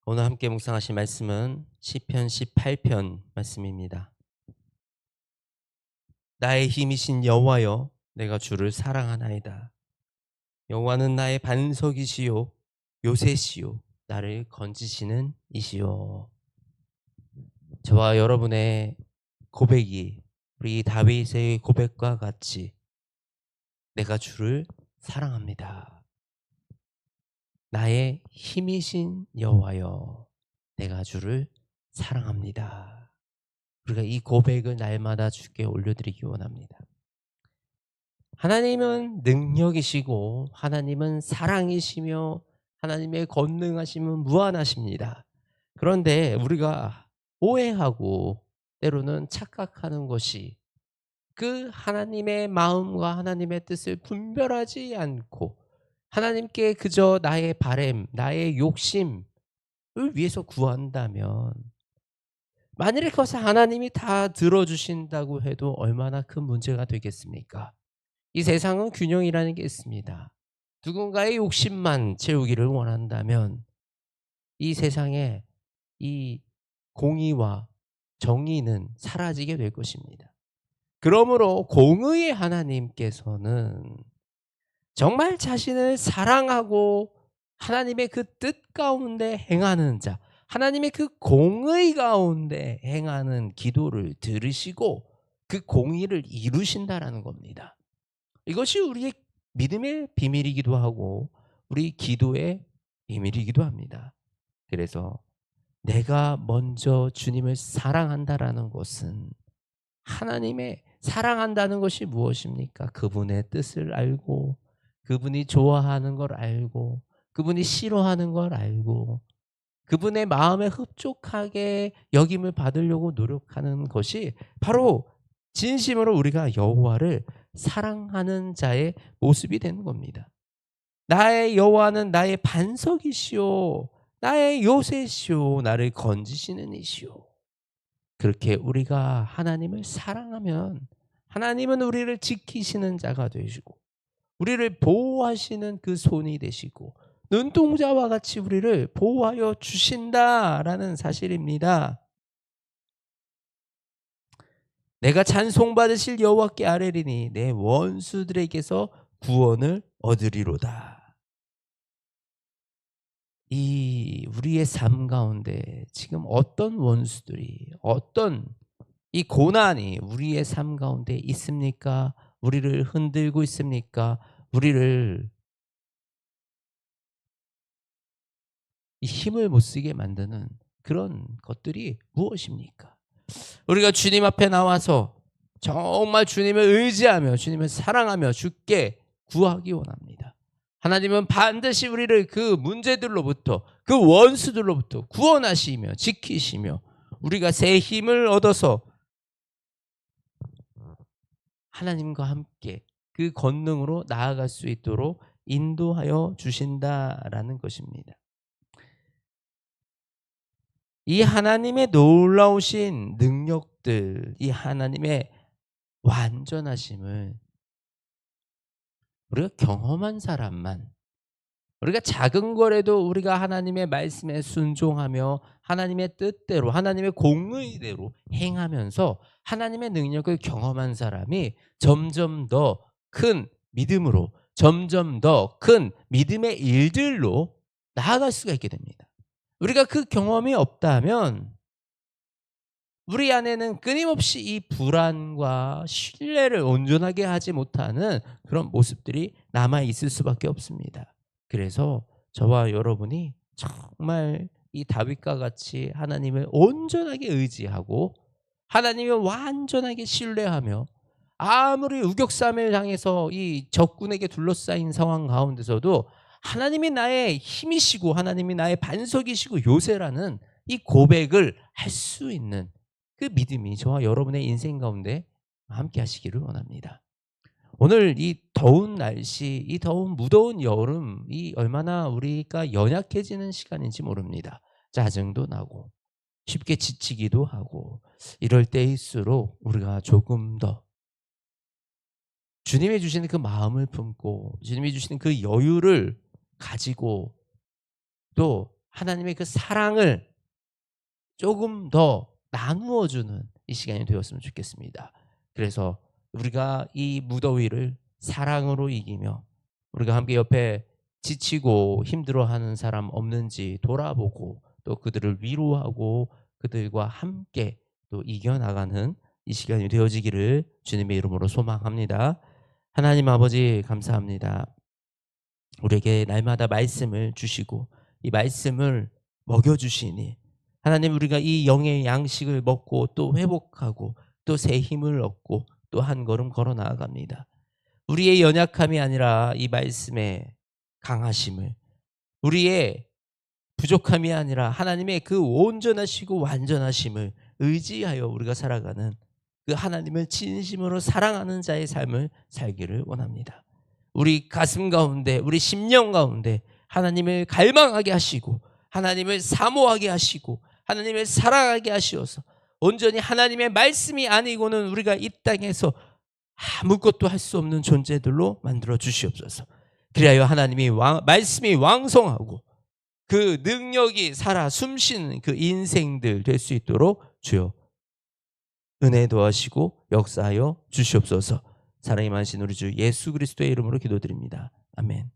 오늘 함께 묵상하실 말씀은 시편 18편 말씀입니다. 나의 힘이신 여호와여, 내가 주를 사랑하나이다. 여호와는 나의 반석이시요 요새시요 나를 건지시는 이시요. 저와 여러분의 고백이 우리 다윗의 고백과 같이 내가 주를 사랑합니다. 나의 힘이신 여호와여, 내가 주를 사랑합니다. 우리가 이 고백을 날마다 주께 올려드리기 원합니다. 하나님은 능력이시고 하나님은 사랑이시며 하나님의 권능하심은 무한하십니다. 그런데 우리가 오해하고 때로는 착각하는 것이 그 하나님의 마음과 하나님의 뜻을 분별하지 않고 하나님께 그저 나의 바램, 나의 욕심을 위해서 구한다면, 만일에 그것을 하나님이 다 들어주신다고 해도 얼마나 큰 문제가 되겠습니까? 이 세상은 균형이라는 게 있습니다. 누군가의 욕심만 채우기를 원한다면 이 세상에 이 공의와 정의는 사라지게 될 것입니다. 그러므로 공의의 하나님께서는 정말 자신을 사랑하고 하나님의 그 뜻 가운데 행하는 자, 하나님의 그 공의 가운데 행하는 기도를 들으시고 그 공의를 이루신다라는 겁니다. 이것이 우리의 믿음의 비밀이기도 하고 우리 기도의 비밀이기도 합니다. 그래서 내가 먼저 주님을 사랑한다라는 것은, 하나님의 사랑한다는 것이 무엇입니까? 그분의 뜻을 알고 그분이 좋아하는 걸 알고 그분이 싫어하는 걸 알고 그분의 마음에 흡족하게 여김을 받으려고 노력하는 것이 바로 진심으로 우리가 여호와를 사랑하는 자의 모습이 되는 겁니다. 나의 여호와는 나의 반석이시오, 나의 요새시오, 나를 건지시는 이시오. 그렇게 우리가 하나님을 사랑하면 하나님은 우리를 지키시는 자가 되시고 우리를 보호하시는 그 손이 되시고 눈동자와 같이 우리를 보호하여 주신다라는 사실입니다. 내가 찬송받으실 여호와께 아뢰리니 내 원수들에게서 구원을 얻으리로다. 이 우리의 삶 가운데 지금 어떤 원수들이, 어떤 이 고난이 우리의 삶 가운데 있습니까? 우리를 흔들고 있습니까? 우리를 이 힘을 못 쓰게 만드는 그런 것들이 무엇입니까? 우리가 주님 앞에 나와서 정말 주님을 의지하며 주님을 사랑하며 주께 구하기 원합니다. 하나님은 반드시 우리를 그 문제들로부터, 그 원수들로부터 구원하시며 지키시며 우리가 새 힘을 얻어서 하나님과 함께 그 권능으로 나아갈 수 있도록 인도하여 주신다라는 것입니다. 이 하나님의 놀라우신 능력들, 이 하나님의 완전하심을 우리가 경험한 사람만, 우리가 작은 거라도 우리가 하나님의 말씀에 순종하며 하나님의 뜻대로 하나님의 공의대로 행하면서 하나님의 능력을 경험한 사람이 점점 더 큰 믿음으로, 점점 더 큰 믿음의 일들로 나아갈 수가 있게 됩니다. 우리가 그 경험이 없다면 우리 안에는 끊임없이 이 불안과 신뢰를 온전하게 하지 못하는 그런 모습들이 남아 있을 수밖에 없습니다. 그래서 저와 여러분이 정말 이 다윗과 같이 하나님을 온전하게 의지하고 하나님을 완전하게 신뢰하며 아무리 우격삼을 당해서 이 적군에게 둘러싸인 상황 가운데서도 하나님이 나의 힘이시고 하나님이 나의 반석이시고 요새라는 이 고백을 할 수 있는 그 믿음이 저와 여러분의 인생 가운데 함께 하시기를 원합니다. 오늘 이 더운 날씨, 이 더운 무더운 여름이 얼마나 우리가 연약해지는 시간인지 모릅니다. 짜증도 나고 쉽게 지치기도 하고 이럴 때일수록 우리가 조금 더 주님이 주시는 그 마음을 품고 주님이 주시는 그 여유를 가지고 또 하나님의 그 사랑을 조금 더 나누어 주는 이 시간이 되었으면 좋겠습니다. 그래서 우리가 이 무더위를 사랑으로 이기며 우리가 함께 옆에 지치고 힘들어하는 사람 없는지 돌아보고 또 그들을 위로하고 그들과 함께 또 이겨나가는 이 시간이 되어지기를 주님의 이름으로 소망합니다. 하나님 아버지 감사합니다. 우리에게 날마다 말씀을 주시고 이 말씀을 먹여주시니 하나님 우리가 이 영의 양식을 먹고 또 회복하고 또 새 힘을 얻고 또 한 걸음 걸어 나아갑니다. 우리의 연약함이 아니라 이 말씀의 강하심을, 우리의 부족함이 아니라 하나님의 그 온전하시고 완전하심을 의지하여 우리가 살아가는 그 하나님을 진심으로 사랑하는 자의 삶을 살기를 원합니다. 우리 가슴 가운데 우리 심령 가운데 하나님을 갈망하게 하시고 하나님을 사모하게 하시고 하나님을 사랑하게 하시어서 온전히 하나님의 말씀이 아니고는 우리가 이 땅에서 아무것도 할 수 없는 존재들로 만들어 주시옵소서. 그리하여 하나님이 말씀이 왕성하고 그 능력이 살아 숨쉬는 그 인생들 될 수 있도록 주여 은혜 도하시고 역사하여 주시옵소서. 사랑이 많으신 우리 주 예수 그리스도의 이름으로 기도드립니다. 아멘.